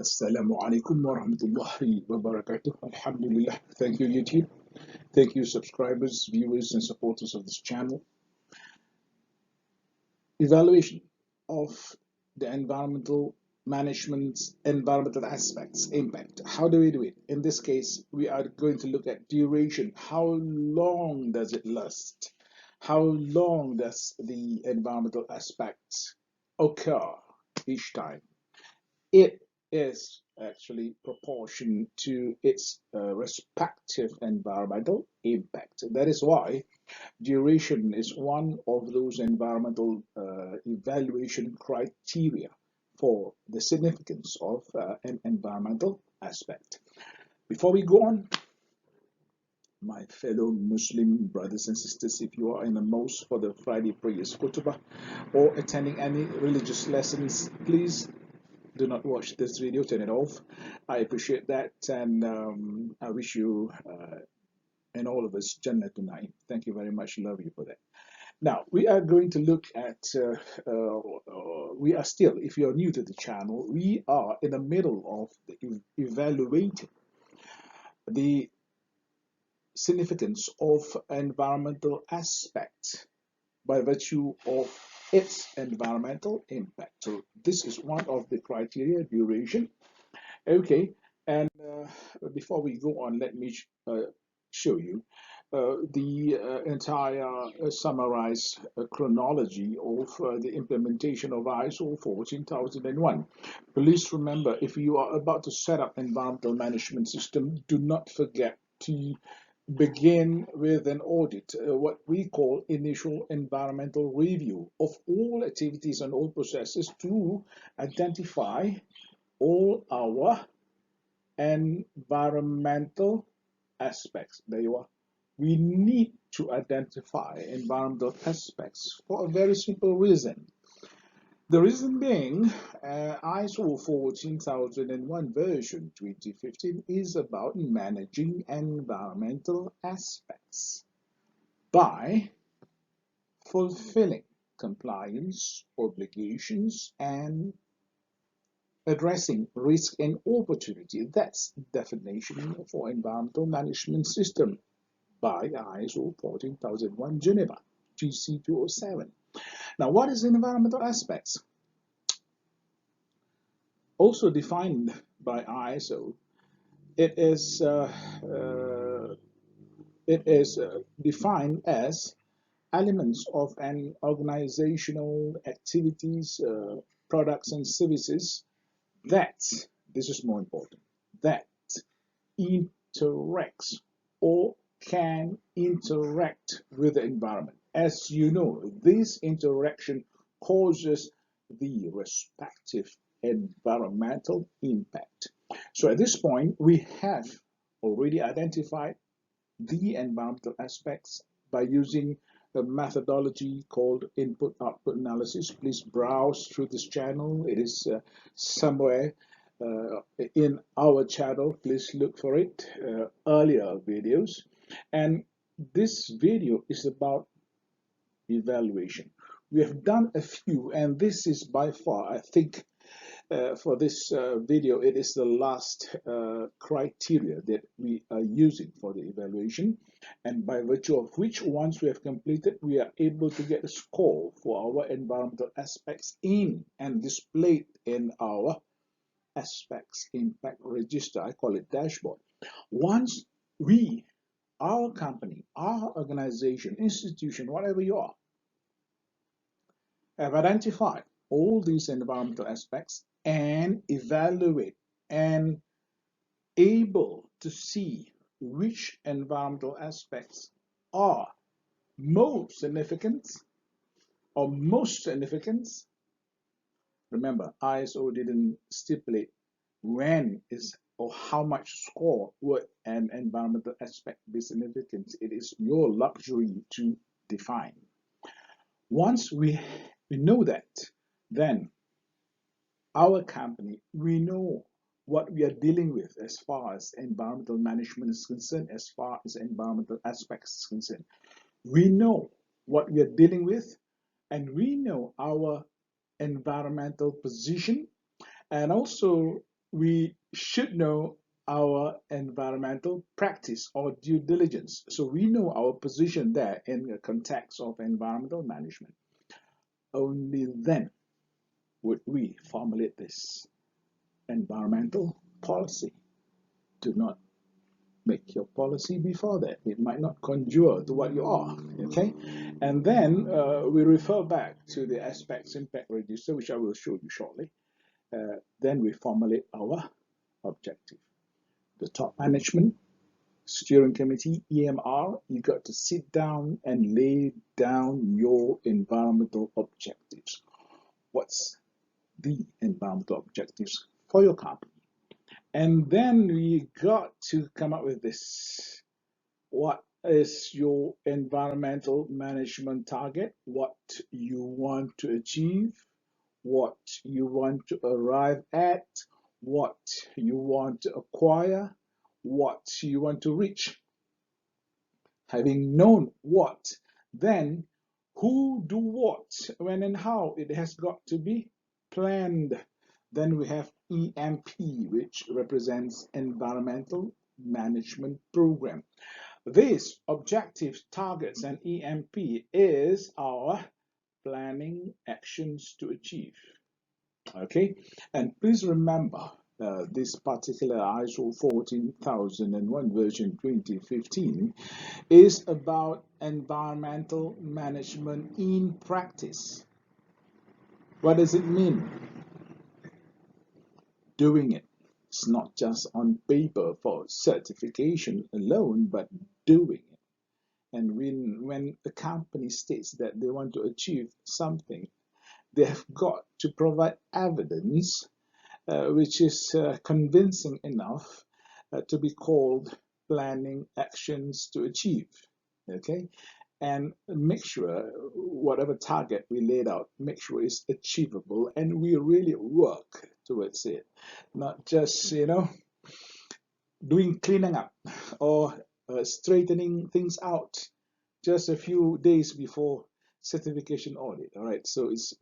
Assalamu alaikum wa rahmatullahi wa barakatuh. Alhamdulillah. Thank you, YouTube. Thank you, subscribers, viewers, and supporters of this channel. Evaluation of the environmental management's environmental aspects, impact. How do we do it? In this case, we are going to look at duration. How long does it last? How long does the environmental aspects occur each time? It is actually proportion to its respective environmental impact. That is why duration is one of those environmental evaluation criteria for the significance of an environmental aspect. Before we go on, my fellow Muslim brothers and sisters, if you are in the mosque for the Friday prayers khutbah or attending any religious lessons, please do not watch this video, turn it off. I appreciate that, and I wish you and all of us Jannah tonight. Thank you very much. Love you for that. Now, we are going to look at, we are still, if you're new to the channel, we are in the middle of evaluating the significance of environmental aspect by virtue of its environmental impact. So this is one of the criteria, duration. Okay, and before we go on, let me show you the entire summarized chronology of the implementation of ISO 14001. Please remember, if you are about to set up environmental management system, do not forget to begin with an audit, what we call initial environmental review of all activities and all processes to identify all our environmental aspects. There you are. We need to identify environmental aspects for a very simple reason. The reason being, ISO 14001 version 2015 is about managing environmental aspects by fulfilling compliance obligations and addressing risk and opportunity. That's the definition for environmental management system by ISO 14001 Geneva GC 207. Now, what is environmental aspects? Also defined by ISO, it is defined as elements of an organizational activities, products and services that, this is more important, that interacts or can interact with the environment. As you know, this interaction causes the respective environmental impact. So at this point, we have already identified the environmental aspects by using a methodology called input-output analysis. Please browse through this channel. It is somewhere in our channel. Please look for it, earlier videos. And this video is about evaluation. We have done a few, and this is by far, I think, for this video, it is the last criteria that we are using for the evaluation, and by virtue of which, once we have completed, we are able to get a score for our environmental aspects in and displayed in our aspects impact register. I call it dashboard. Once we, our company, our organization, institution, whatever you are, have identified all these environmental aspects and evaluate and able to see which environmental aspects are most significant or most significant. Remember, ISO didn't stipulate when is or how much score would an environmental aspect be significant. It is your luxury to define. Once we know that, then our company, we know what we are dealing with as far as environmental management is concerned, as far as environmental aspects is concerned. We know what we are dealing with, and we know our environmental position, and also we should know our environmental practice or due diligence. So we know our position there in the context of environmental management. Only then would we formulate this environmental policy. Do not make your policy before that. It might not conjure to what you are, okay? And then we refer back to the aspects impact register, which I will show you shortly. Then we formulate our objective. The top management, steering committee, EMR, you got to sit down and lay down your environmental objectives. What's the environmental objectives for your company? And then we got to come up with this. What is your environmental management target? What you want to achieve? What you want to arrive at? What you want to acquire? What you want to reach? Having known what, then who do what, when and how, it has got to be planned. Then we have EMP, which represents Environmental Management Program. These objectives, targets, and EMP is our planning actions to achieve. Okay, and please remember this particular ISO 14001 version 2015 is about environmental management in practice. What does it mean? Doing it. It's not just on paper for certification alone, but doing it. And when a company states that they want to achieve something, they have got to provide evidence which is convincing enough to be called planning actions to achieve. Okay, and make sure whatever target we laid out, make sure it's achievable, and we really work towards it, not just doing cleaning up or straightening things out just a few days before certification audit. All right, so it's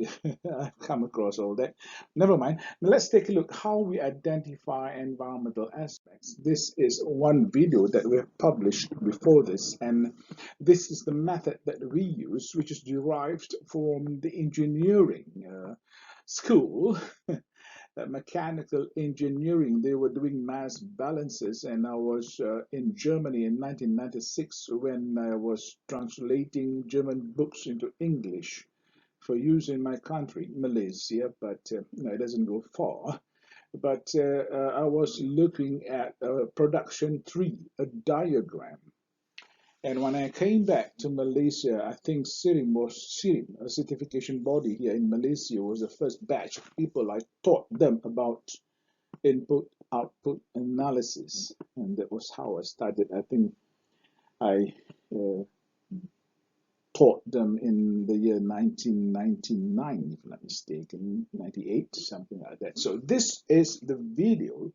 I've come across all that. Never mind. Now let's take a look how we identify environmental aspects. This is one video that we have published before this, and this is the method that we use, which is derived from the engineering school. Mechanical engineering. They were doing mass balances, and I was in Germany in 1996 when I was translating German books into English for use in my country, Malaysia, but no, it doesn't go far. But I was looking at production 3, a diagram. And when I came back to Malaysia, I think SIRIM, a certification body here in Malaysia, was the first batch of people I taught them about input-output analysis. And that was how I started. I think I taught them in the year 1999, if I'm not mistaken, 98, something like that. So this is the video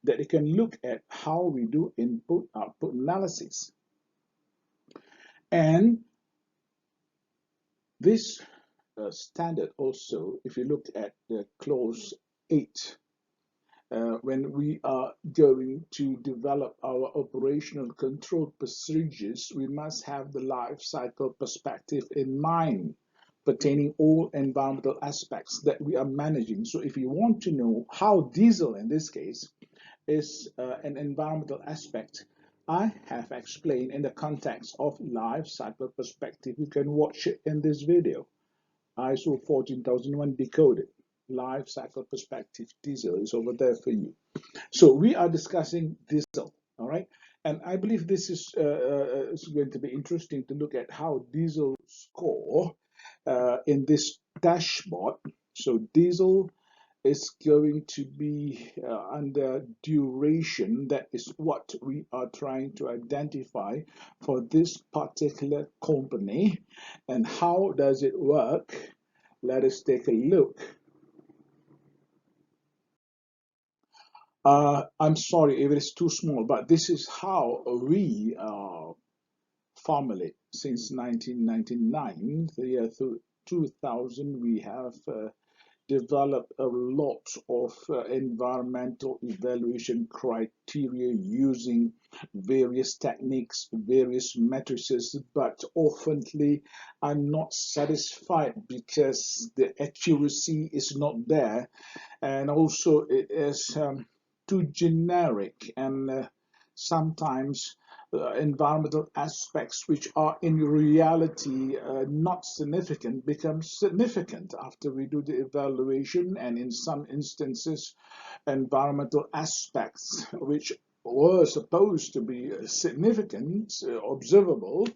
that you can look at how we do input-output analysis. And this standard also, if you look at the clause 8, when we are going to develop our operational control procedures, we must have the life cycle perspective in mind, pertaining all environmental aspects that we are managing. So if you want to know how diesel, in this case, is an environmental aspect, I have explained in the context of life cycle perspective. You can watch it in this video. ISO 14001 decoded. Life cycle perspective diesel is over there for you. So we are discussing diesel, all right? And I believe this is going to be interesting to look at how diesel score in this dashboard. So diesel is going to be under duration. That is what we are trying to identify for this particular company. And how does it work? Let us take a look. I'm sorry if it is too small, but this is how we formulate. Since 1999, the year 2000, we have developed a lot of environmental evaluation criteria using various techniques, various matrices, but oftenly I'm not satisfied because the accuracy is not there, and also it is too generic, and sometimes environmental aspects which are in reality not significant become significant after we do the evaluation, and in some instances environmental aspects which were supposed to be significant, observable,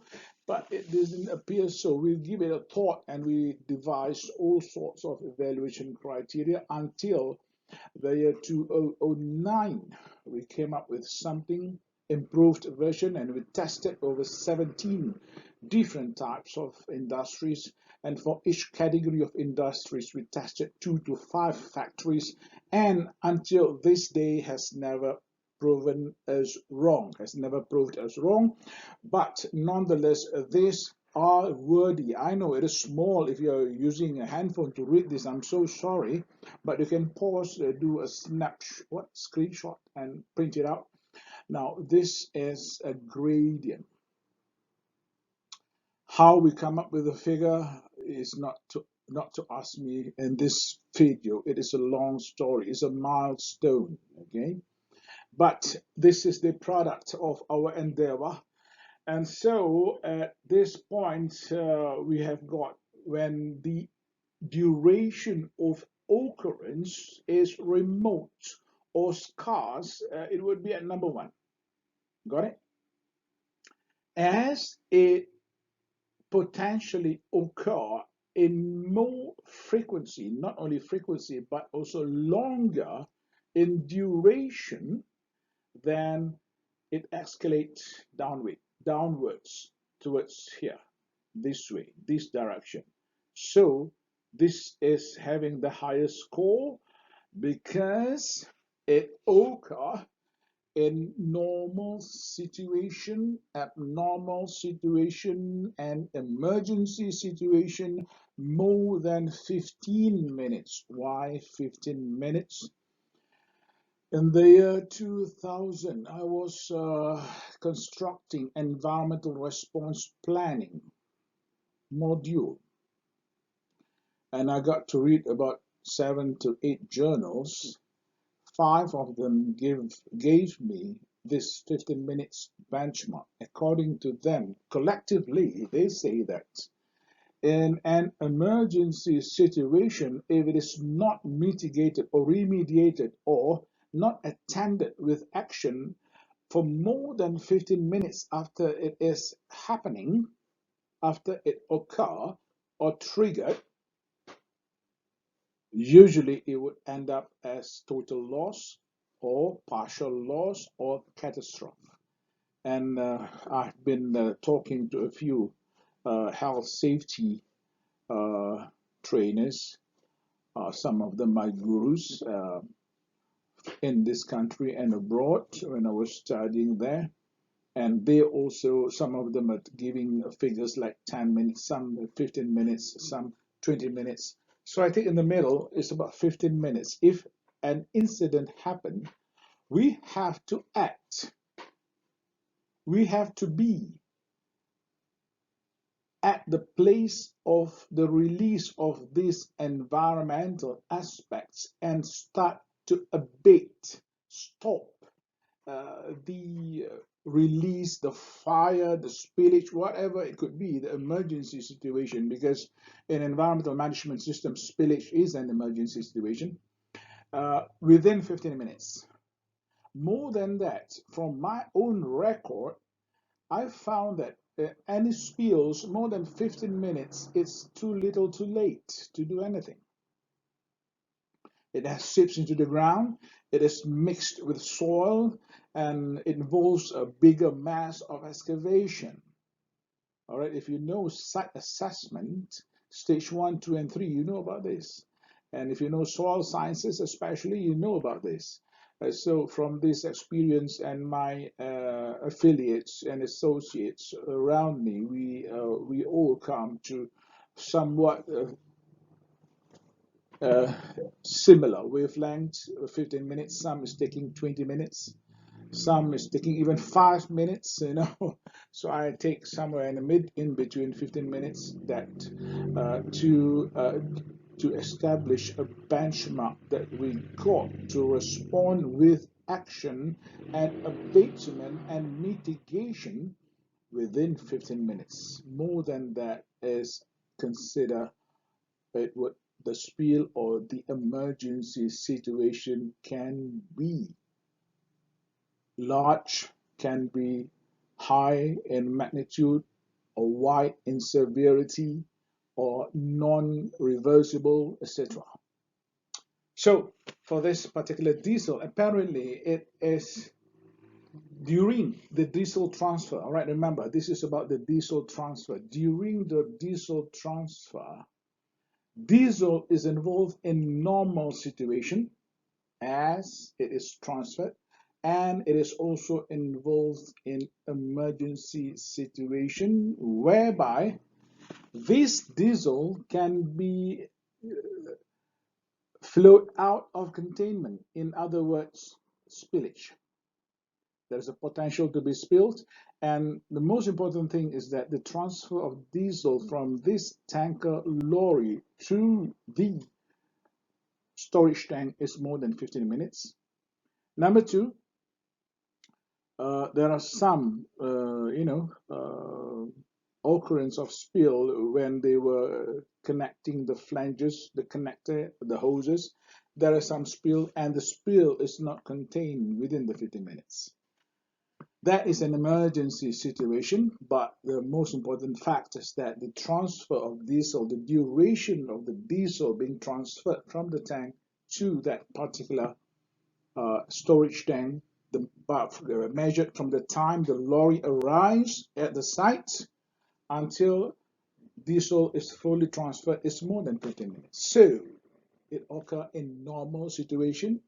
but it doesn't appear so. We give it a thought and we devise all sorts of evaluation criteria until the year 2009. We came up with something improved version, and we tested over 17 different types of industries, and for each category of industries we tested 2 to 5 factories, and until this day has never proven us wrong, but nonetheless these are worthy. I know it is small. If you're using a handphone to read this, I'm so sorry, but you can pause, do a screenshot and print it out. Now this is a gradient. How we come up with a figure is not to ask me in this video. It is a long story. It's a milestone, okay? But this is the product of our endeavor. And so at this point, we have got when the duration of occurrence is remote or scarce, it would be at number 1. Got it? As it potentially occur in more frequency, not only frequency, but also longer in duration, then it escalates downwards towards here, this way, this direction. So this is having the highest score because it occurs in normal situation, abnormal situation, and emergency situation more than 15 minutes. Why 15 minutes? In the year 2000, I was constructing environmental response planning module, and I got to read about 7 to 8 journals. 5 of them gave me this 15 minutes benchmark. According to them, collectively, they say that in an emergency situation, if it is not mitigated or remediated or not attended with action for more than 15 minutes after it is happening, after it occur or triggered, usually it would end up as total loss or partial loss or catastrophe. And I've been talking to a few health safety trainers, some of them my gurus in this country and abroad when I was studying there. And they also, some of them are giving figures like 10 minutes, some 15 minutes, some 20 minutes. So I think in the middle is about 15 minutes. If an incident happened, we have to act. We have to be at the place of the release of these environmental aspects and start to abate, stop the release, the fire, the spillage, whatever it could be, the emergency situation, because in environmental management system, spillage is an emergency situation, within 15 minutes. More than that, from my own record, I found that any spills more than 15 minutes, it's too little too late to do anything. It has seeps into the ground, it is mixed with soil, and it involves a bigger mass of excavation. All right, if you know site assessment, stage 1, 2, and 3, you know about this. And if you know soil sciences especially, you know about this. So from this experience and my affiliates and associates around me, we all come to somewhat uh, similar wavelength, 15 minutes. Some is taking 20 minutes. Some is taking even 5 minutes, you know. So I take somewhere in the in between 15 minutes that to establish a benchmark that we got to respond with action and abatement and mitigation within 15 minutes. More than that is consider it what the spill or the emergency situation can be. Large, can be high in magnitude or wide in severity or non-reversible, etc. So for this particular diesel, apparently it is during the diesel transfer. All right, remember, this is about the diesel transfer. During the diesel transfer, diesel is involved in normal situation as it is transferred, and it is also involved in emergency situation whereby this diesel can be flowed out of containment. In other words, spillage. There's a potential to be spilled, and the most important thing is that the transfer of diesel from this tanker lorry to the storage tank is more than 15 minutes. Number two, there are some, occurrence of spill when they were connecting the flanges, the connector, the hoses. There is some spill, and the spill is not contained within the 15 minutes. That is an emergency situation, but the most important fact is that the transfer of diesel, the duration of the diesel being transferred from the tank to that particular storage tank, measured from the time the lorry arrives at the site until diesel is fully transferred, is more than 15 minutes. So it occurs in normal situation,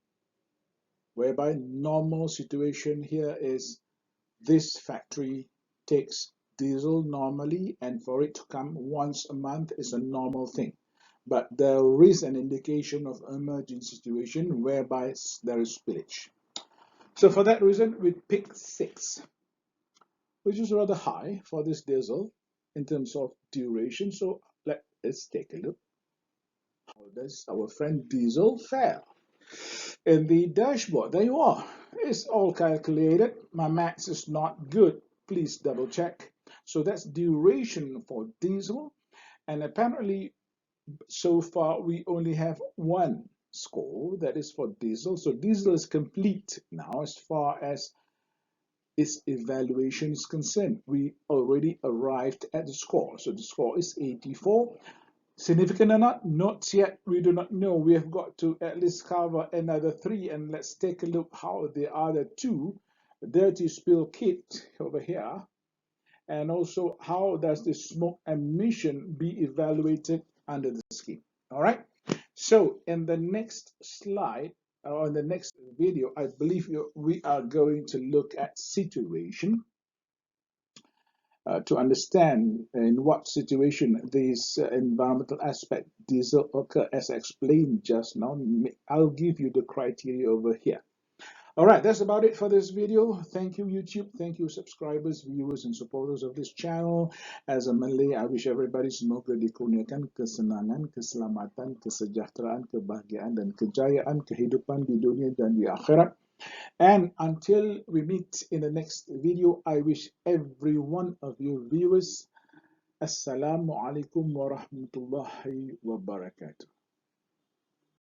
whereby normal situation here is this factory takes diesel normally, and for it to come once a month is a normal thing. But there is an indication of emergency situation whereby there is spillage. So for that reason, we picked 6, which is rather high for this diesel in terms of duration. So let's take a look. How does our friend diesel fare? In the dashboard, there you are. It's all calculated. My maths is not good. Please double check. So that's duration for diesel. And apparently, so far, we only have one score, that is for diesel. So diesel is complete now as far as its evaluation is concerned. We already arrived at the score. So the score is 84. Significant or not? Not yet. We do not know. We have got to at least cover another 3, and let's take a look how the other 2, dirty spill kit over here, and also how does the smoke emission be evaluated under the scheme. All right. So in the next slide, or in the next video, I believe we are going to look at situation. To understand in what situation these environmental aspect diesel occur as explained just now. I'll give you the criteria over here. All right, that's about it for this video. Thank you, YouTube. Thank you, subscribers, viewers, and supporters of this channel. As a Malay, I wish everybody semoga dikurniakan kesenangan, keselamatan, kesejahteraan, kebahagiaan, dan kejayaan kehidupan di dunia dan di akhirat. And until we meet in the next video, I wish every one of you viewers Assalamu alaikum wa rahmatullahi wa barakatuh.